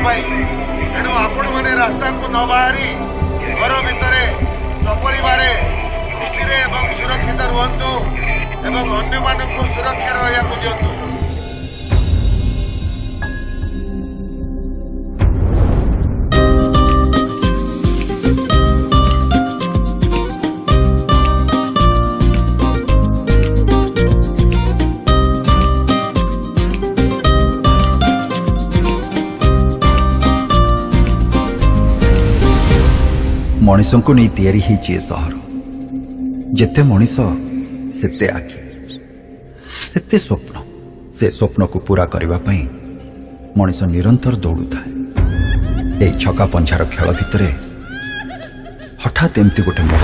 तेणु आपण मैंने रास्ता को न बाहरी घर भितर सपरिवार खुशी सुरक्षित रुहतु एवं अन्य मानक सुरक्षा रहा दिंतु। मनीषों को नहीं तैयारी है सहर जेते मनीष सेते आखि सेते स्वप्न से स्वप्न को पूरा करने पाई मनीष निरंतर दौड़ू थाए। ए छका पंछार खेल भितर हठात एमती गोटे मोड़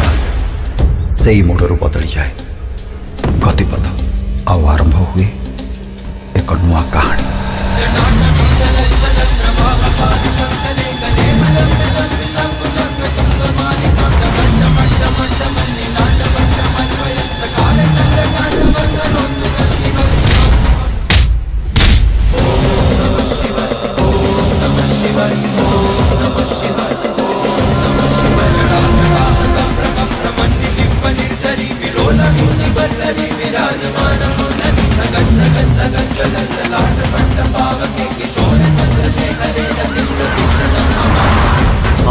से ही मोड़रू बदली जाए गतिपथ आउ आरंभ हुए एक नुआ कहानी।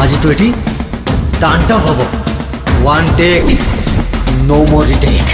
आज 20 तांडव हवो 1 टेक नो मोर रिटेक।